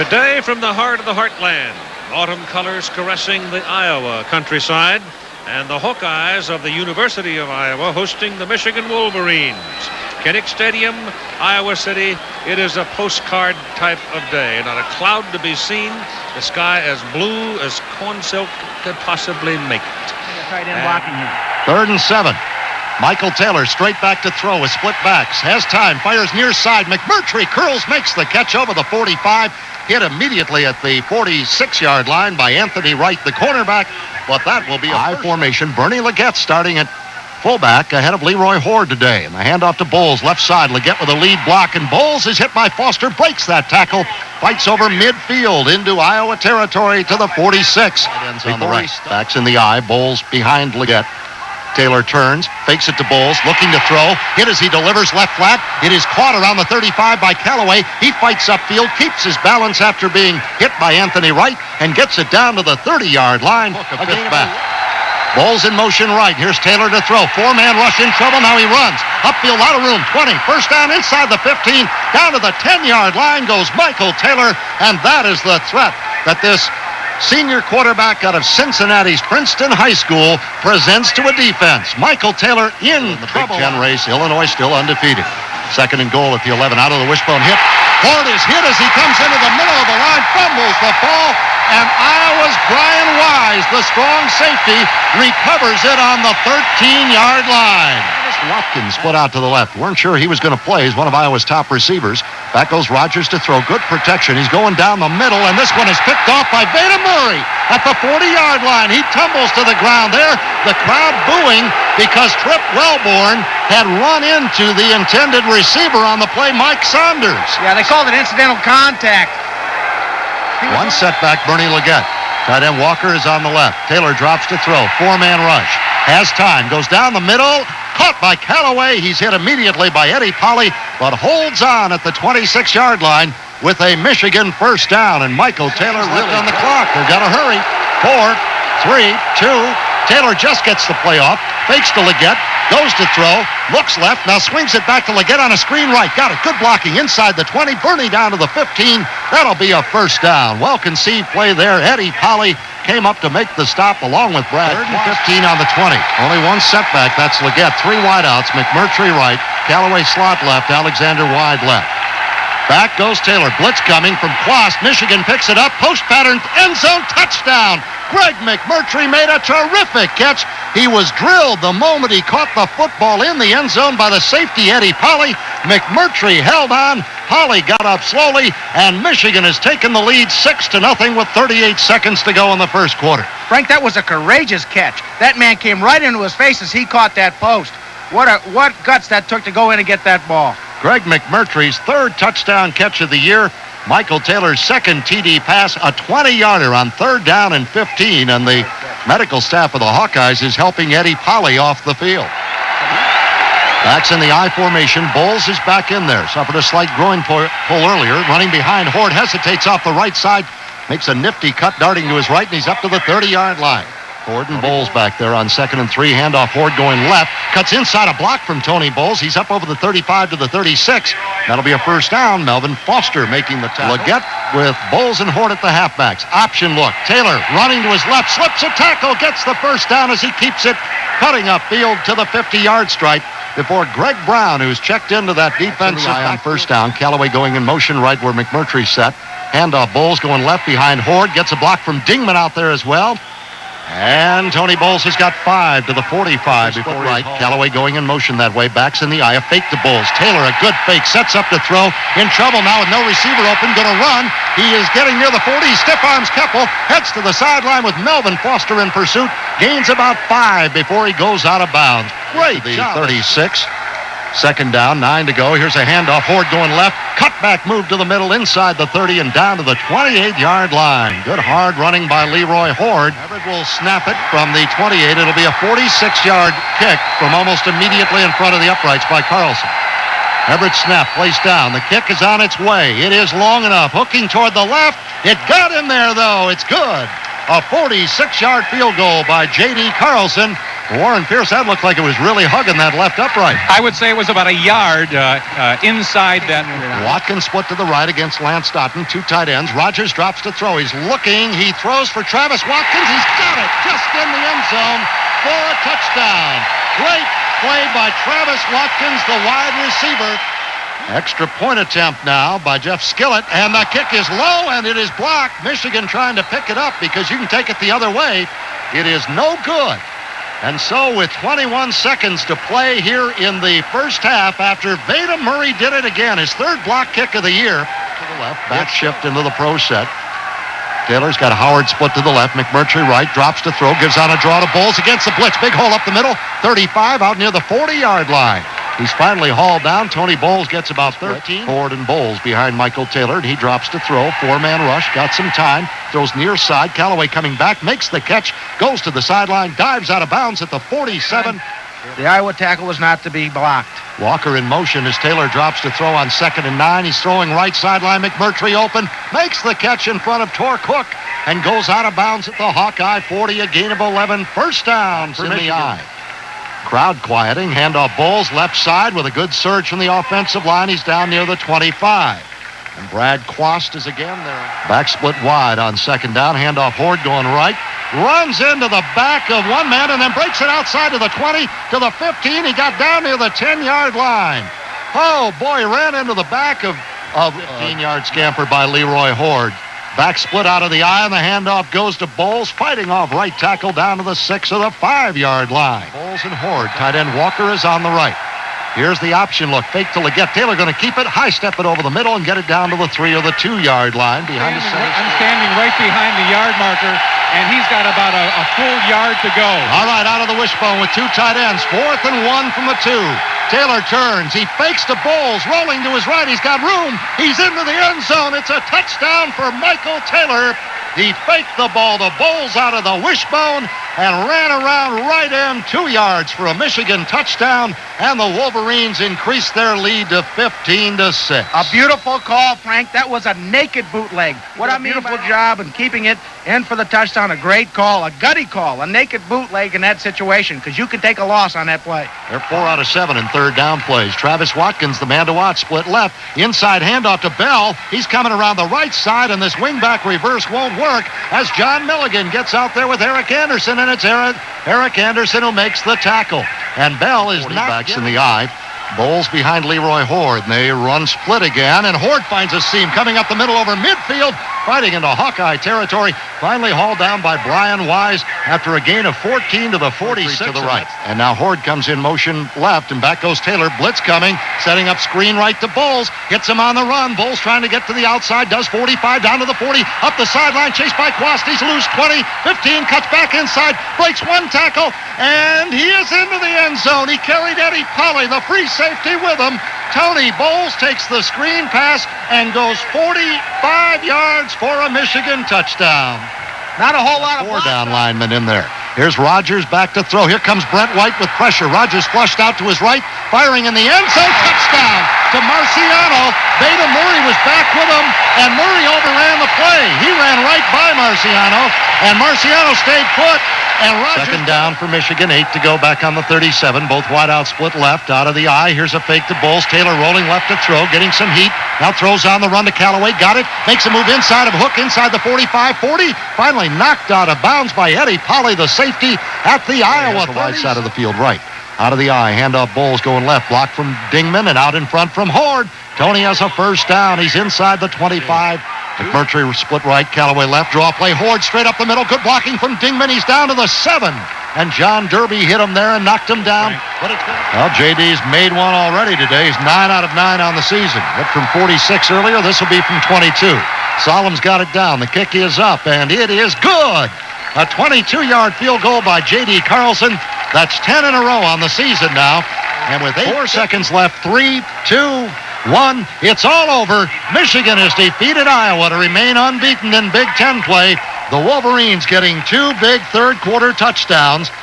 Today from the heart of the heartland, autumn colors caressing the Iowa countryside, and the Hawkeyes of the University of Iowa hosting the Michigan Wolverines. Kinnick Stadium, Iowa City. It is a postcard type of day. Not a cloud to be seen. The sky as blue as corn silk could possibly make it. Tight end blocking him. 3rd and 7. Michael Taylor straight back to throw with split backs. Has time. Fires near side. McMurty curls, makes the catch over the 45. Hit immediately at the 46-yard line by Anthony Wright, the cornerback. But that will be a high formation. Burnie Legette starting at fullback ahead of Leroy Hoard today. And the handoff to Boles, left side. Legette with a lead block, and Boles is hit by Foster, breaks that tackle, fights over midfield into Iowa territory to the 46. On the right. Backs in the eye. Boles behind Legette. Taylor turns, fakes it to Boles, looking to throw. Hit as he delivers left flat. It is caught around the 35 by Calloway. He fights upfield, keeps his balance after being hit by Anthony Wright, and gets it down to the 30-yard line. A fifth back. Boles in motion right. Here's Taylor to throw. 4-man rush in trouble. Now he runs. Upfield, out of room. 20. First down inside the 15. Down to the 10-yard line goes Michael Taylor, and that is the threat that this senior quarterback out of Cincinnati's Princeton High School presents to a defense. Michael Taylor in the Big Ten race. Illinois still undefeated. 2nd and goal at the 11. Out of the wishbone hit. Hoard is hit as he comes into the middle of the line, fumbles the ball, and Iowa's Brian Wise, the strong safety, recovers it on the 13-yard line. Watkins split out to the left. Weren't sure he was going to play. He's one of Iowa's top receivers. Back goes Rogers to throw. Good protection. He's going down the middle, and this one is picked off by Veda Murray at the 40-yard line. He tumbles to the ground there. The crowd booing because Trip Wellborn had run into the intended receiver on the play, Mike Saunders. Yeah, they called it incidental contact. One setback, Burnie Legette. Tight end Walker is on the left. Taylor drops to throw. 4-man rush. Has time. Goes down the middle. Caught by Calloway. He's hit immediately by Eddie Polly, but holds on at the 26-yard line with a Michigan first down. And Michael Taylor really on the clock. They've got to hurry. 4, 3, 2. Taylor just gets the play off. Fakes to Legette. Goes to throw. Looks left. Now swings it back to Legette on a screen right. Got it. Good blocking inside the 20. Burnie down to the 15. That'll be a first down. Well-conceived play there. Eddie Polly came up to make the stop along with Brad. 3rd and 15 on the 20. Only one setback. That's Legette. 3 wideouts. McMurty right. Calloway slot left. Alexander wide left. Back goes Taylor. Blitz coming from Quast. Michigan picks it up. Post pattern. End zone. Touchdown. Greg McMurty made a terrific catch. He was drilled the moment he caught the football in the end zone by the safety, Eddie Polly. McMurty held on. Polly got up slowly, and Michigan has taken the lead 6-0 with 38 seconds to go in the first quarter. Frank, that was a courageous catch. That man came right into his face as he caught that post. What guts that took to go in and get that ball. Greg McMurtry's 3rd touchdown catch of the year. Michael Taylor's 2nd TD pass, a 20-yarder on 3rd down and 15, and the medical staff of the Hawkeyes is helping Eddie Polly off the field. Backs in the I formation. Boles is back in there. Suffered a slight groin pull earlier. Running behind. Hoard hesitates off the right side. Makes a nifty cut darting to his right, and he's up to the 30-yard line. Hoard and Boles back there on 2nd and 3. Handoff Hoard going left. Cuts inside a block from Tony Boles. He's up over the 35 to the 36. That'll be a first down. Melvin Foster making the tackle. Legette with Boles and Hoard at the halfbacks. Option look. Taylor running to his left. Slips a tackle. Gets the first down as he keeps it cutting upfield to the 50-yard stripe before Greg Brown, who's checked into that defensive on first down. Calloway going in motion right where McMurty set. Handoff Boles going left behind Hoard. Gets a block from Dingman out there as well. And Tony Boles has got 5 to the 45 before right. Calloway going in motion that way. Backs in the eye. A fake to Boles. Taylor, a good fake. Sets up to throw. In trouble now with no receiver open. Going to run. He is getting near the 40. Stiff arms Keppel. Heads to the sideline with Melvin Foster in pursuit. Gains about 5 before he goes out of bounds. Great job. 36. 2nd down, 9 to go. Here's a handoff. Hoard going left. Cutback move to the middle inside the 30 and down to the 28-yard line. Good hard running by Leroy Hoard. Everitt will snap it from the 28. It'll be a 46-yard kick from almost immediately in front of the uprights by Carlson. Everitt snap, placed down. The kick is on its way. It is long enough. Hooking toward the left. It got in there, though. It's good. A 46-yard field goal by J.D. Carlson. Warren Pierce, that looked like it was really hugging that left upright. I would say it was about a yard inside that. Watkins split to the right against Lance Stoughton. 2 tight ends. Rogers drops to throw. He's looking. He throws for Travis Watkins. He's got it just in the end zone for a touchdown. Great play by Travis Watkins, the wide receiver. Extra point attempt now by Jeff Skillett, and the kick is low, and it is blocked. Michigan trying to pick it up because you can take it the other way. It is no good. And so with 21 seconds to play here in the first half, after Veda Murray did it again, his 3rd block kick of the year. To the left, back shift into the pro set. Taylor's got Howard split to the left. McMurty right, drops to throw, gives on a draw to Boles against the blitz. Big hole up the middle, 35 out near the 40-yard line. He's finally hauled down. Tony Boles gets about 13. Hoard and Boles behind Michael Taylor, and he drops to throw. 4-man rush, got some time. Throws near side. Calloway coming back, makes the catch, goes to the sideline, dives out of bounds at the 47. The Iowa tackle was not to be blocked. Walker in motion as Taylor drops to throw on 2nd and 9. He's throwing right sideline. McMurty open, makes the catch in front of Torque Hook, and goes out of bounds at the Hawkeye 40, a gain of 11. First down for the eye. Crowd quieting. Handoff Boles left side with a good surge from the offensive line. He's down near the 25. And Brad Quast is again there. Back split wide on 2nd down. Handoff Hoard going right. Runs into the back of one man and then breaks it outside to the 20, to the 15. He got down near the 10-yard line. Oh, boy, ran into the back of 15-yard scamper by Leroy Hoard. Back split out of the eye, and the handoff goes to Boles, fighting off right tackle down to the 6 of the 5-yard line. Boles and Hoard. Tight end Walker is on the right. Here's the option look. Fake to Legette. Taylor going to keep it, high step it over the middle, and get it down to the 3 or the 2-yard line behind the center. I'm standing right behind the yard marker, and he's got about a full yard to go. All right, out of the wishbone with 2 tight ends. 4th and 1 from the 2. Taylor turns. He fakes to Boles, rolling to his right. He's got room. He's into the end zone. It's a touchdown for Michael Taylor. He faked the ball to Boles out of the wishbone and ran around right in 2 yards for a Michigan touchdown, and the Wolverines increased their lead to 15-6. A beautiful call, Frank. That was a naked bootleg. What a beautiful job in keeping it in for the touchdown. A great call, a gutty call, a naked bootleg in that situation, because you can take a loss on that play. They're 4 out of 7 in 3rd down plays. Travis Watkins, the man to watch, split left. Inside handoff to Bell. He's coming around the right side, and this wingback reverse won't work as John Milligan gets out there with Eric Anderson, and it's Eric Anderson who makes the tackle. And Bell is knocked in the eye. Boles behind Leroy Hoard, and they run split again, and Hoard finds a seam coming up the middle over midfield, fighting into Hawkeye territory, finally hauled down by Brian Wise after a gain of 14 to the 46 to the right. And now Hoard comes in motion left, and back goes Taylor. Blitz coming, setting up screen right to Boles, hits him on the run. Boles trying to get to the outside, does 45, down to the 40, up the sideline, chased by Quast. He's loose, 20, 15, cuts back inside, breaks 1 tackle, and he is into the end zone. He carried Eddie Polly, the free safety, with him. Tony Boles takes the screen pass and goes 45 yards for a Michigan touchdown. Not a whole lot of 4 down linemen in there. Here's Rogers back to throw. Here comes Brent White with pressure. Rogers flushed out to his right, firing in the end zone. Touchdown to Marciano. Veda Murray was back with him, and Murray overran the play. He ran right by Marciano, and Marciano stayed put. And Rogers. 2nd down for Michigan, 8 to go, back on the 37. Both wide out, split left, out of the eye. Here's a fake to Boles. Taylor rolling left to throw, getting some heat. Now throws on the run to Calloway. Got it. Makes a move inside of Hook, inside the 45, 40. Finally knocked out of bounds by Eddie Polly, the safety at the Iowa wide side of the field right. Out of the eye, handoff Boles going left. Block from Dingman, and out in front from Hoard. Tony has a first down. He's inside the 25. McMurty split right, Calloway left, draw play, Hoard straight up the middle, good blocking from Dingman, he's down to the 7, and John Derby hit him there and knocked him down. Well, JD's made one already today. He's 9 out of 9 on the season. Hit from 46 earlier, this will be from 22. Solom's got it down, the kick is up, and it is good. A 22-yard field goal by J.D. Carlson. That's 10 in a row on the season now, and with 4 seconds left, 3, 2, 1. It's all over. Michigan has defeated Iowa to remain unbeaten in Big Ten play. The Wolverines getting 2 big third-quarter touchdowns.